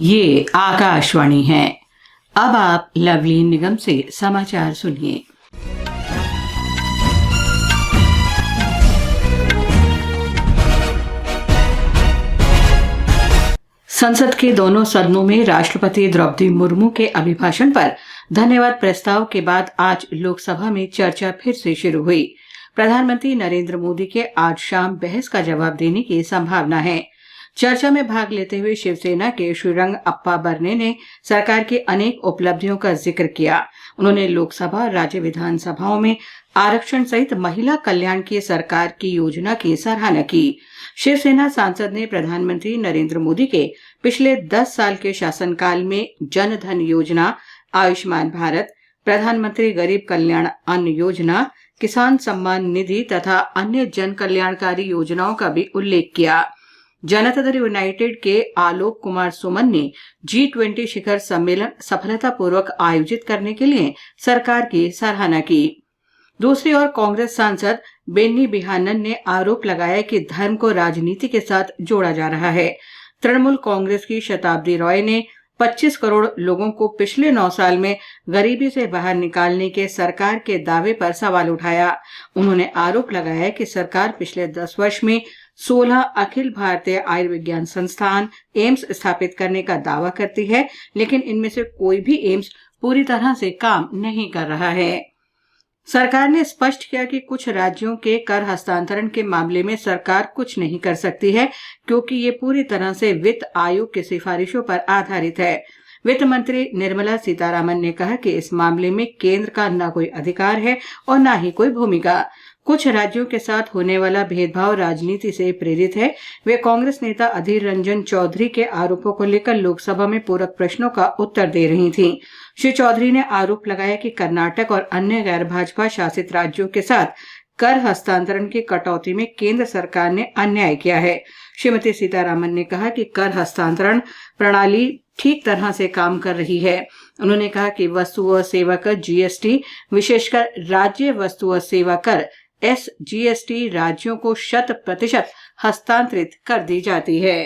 ये आकाशवाणी है। अब आप लवलीन निगम से समाचार सुनिए। संसद के दोनों सदनों में राष्ट्रपति द्रौपदी मुर्मू के अभिभाषण पर धन्यवाद प्रस्ताव के बाद आज लोकसभा में चर्चा फिर से शुरू हुई। प्रधानमंत्री नरेंद्र मोदी के आज शाम बहस का जवाब देने की संभावना है। चर्चा में भाग लेते हुए शिवसेना के श्रीरंग अप्पा बरने ने सरकार की अनेक उपलब्धियों का जिक्र किया। उन्होंने लोकसभा और राज्य विधानसभाओं में आरक्षण सहित महिला कल्याण की सरकार की योजना की सराहना की। शिवसेना सांसद ने प्रधानमंत्री नरेंद्र मोदी के पिछले 10 साल के शासनकाल में जन धन योजना, आयुष्मान भारत, प्रधानमंत्री गरीब कल्याण अन्न योजना, किसान सम्मान निधि तथा अन्य जन कल्याणकारी योजनाओं का भी उल्लेख किया। जनता दल यूनाइटेड के आलोक कुमार सुमन ने G20 शिखर सम्मेलन सफलतापूर्वक आयोजित करने के लिए सरकार की सराहना की। दूसरी ओर कांग्रेस सांसद बेन्नी बेहानन ने आरोप लगाया कि धर्म को राजनीति के साथ जोड़ा जा रहा है। तृणमूल कांग्रेस की शताब्दी रॉय ने 25 करोड़ लोगों को पिछले 9 साल में गरीबी से बाहर निकालने के सरकार के दावे पर सवाल उठाया। उन्होंने आरोप लगाया कि सरकार पिछले 10 वर्ष में 16 अखिल भारतीय आयुर्विज्ञान संस्थान एम्स स्थापित करने का दावा करती है, लेकिन इनमें से कोई भी एम्स पूरी तरह से काम नहीं कर रहा है। सरकार ने स्पष्ट किया कि कुछ राज्यों के कर हस्तांतरण के मामले में सरकार कुछ नहीं कर सकती है, क्योंकि ये पूरी तरह से वित्त आयोग की सिफारिशों पर आधारित है। वित्त मंत्री निर्मला सीतारामन ने कहा कि इस मामले में केंद्र का न कोई अधिकार है और न ही कोई भूमिका। कुछ राज्यों के साथ होने वाला भेदभाव राजनीति से प्रेरित है। वे कांग्रेस नेता अधीर रंजन चौधरी के आरोपों को लेकर लोकसभा में पूरक प्रश्नों का उत्तर दे रही थीं। श्री चौधरी ने आरोप लगाया कि कर्नाटक और अन्य गैर भाजपा शासित राज्यों के साथ कर हस्तांतरण की कटौती में केंद्र सरकार ने अन्याय किया है। श्रीमती सीतारामन ने कहा कि कर हस्तांतरण प्रणाली ठीक तरह से काम कर रही है। उन्होंने कहा कि वस्तु और सेवा कर GST, विशेषकर राज्य वस्तु और सेवा कर SGST राज्यों को 100% हस्तांतरित कर दी जाती है।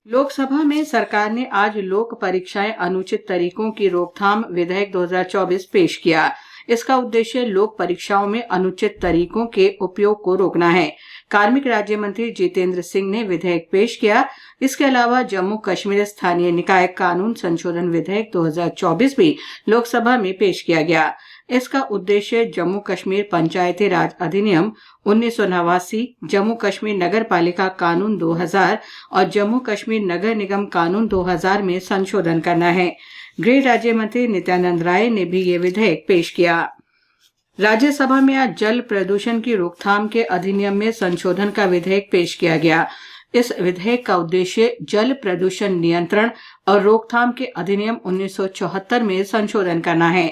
लोकसभा में सरकार ने आज लोक परीक्षाएं अनुचित तरीकों की रोकथाम विधेयक 2024 पेश किया। इसका उद्देश्य लोक परीक्षाओं में अनुचित तरीकों के उपयोग को रोकना है। कार्मिक राज्य मंत्री जितेंद्र सिंह ने विधेयक पेश किया। इसके अलावा जम्मू कश्मीर स्थानीय निकाय कानून संशोधन विधेयक 2024 भी लोकसभा में पेश किया गया। इसका उद्देश्य जम्मू कश्मीर पंचायती राज अधिनियम 1989, जम्मू कश्मीर नगर पालिका कानून 2000 और जम्मू कश्मीर नगर निगम कानून 2000 में संशोधन करना है। गृह राज्य मंत्री नित्यानंद राय ने भी ये विधेयक पेश किया। राज्यसभा में आज जल प्रदूषण की रोकथाम के अधिनियम में संशोधन का विधेयक पेश किया गया। इस विधेयक का उद्देश्य जल प्रदूषण नियंत्रण और रोकथाम के अधिनियम 1974 में संशोधन करना है।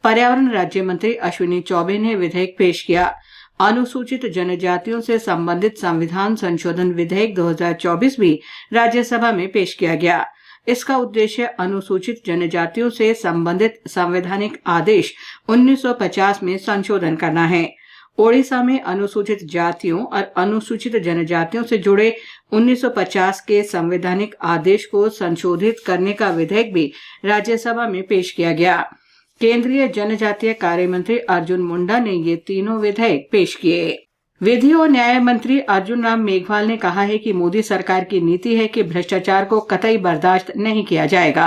पर्यावरण राज्य मंत्री अश्विनी चौबे ने विधेयक पेश किया। अनुसूचित जनजातियों से संबंधित संविधान संशोधन विधेयक 2024 भी राज्यसभा में पेश किया गया। इसका उद्देश्य अनुसूचित जनजातियों से संबंधित संवैधानिक आदेश 1950 में संशोधन करना है। ओडिशा में अनुसूचित जातियों और अनुसूचित जनजातियों से जुड़े 1950 के संवैधानिक आदेश को संशोधित करने का विधेयक भी राज्यसभा में पेश किया गया। केंद्रीय जनजातीय कार्य मंत्री अर्जुन मुंडा ने ये तीनों विधेयक पेश किए। विधि और न्याय मंत्री अर्जुन राम मेघवाल ने कहा है कि मोदी सरकार की नीति है कि भ्रष्टाचार को कतई बर्दाश्त नहीं किया जाएगा।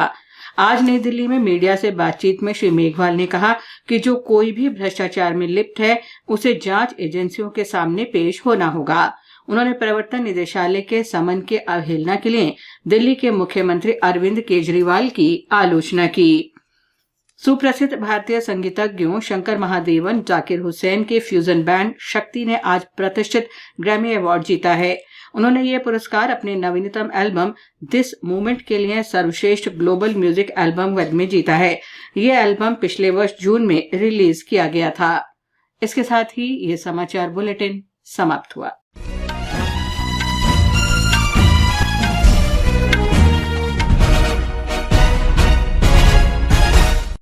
आज नई दिल्ली में मीडिया से बातचीत में श्री मेघवाल ने कहा कि जो कोई भी भ्रष्टाचार में लिप्त है उसे जांच एजेंसियों के सामने पेश होना होगा। उन्होंने प्रवर्तन निदेशालय के समन की अवहेलना के लिए दिल्ली के मुख्यमंत्री अरविंद केजरीवाल की आलोचना की। सुप्रसिद्ध भारतीय संगीतज्ञों शंकर महादेवन, जाकिर हुसैन के फ्यूजन बैंड शक्ति ने आज प्रतिष्ठित ग्रैमी अवार्ड जीता है। उन्होंने ये पुरस्कार अपने नवीनतम एल्बम दिस मूवमेंट के लिए सर्वश्रेष्ठ ग्लोबल म्यूजिक एल्बम वर्ग में जीता है। ये एल्बम पिछले वर्ष जून में रिलीज किया गया था। इसके साथ ही ये समाचार बुलेटिन समाप्त हुआ।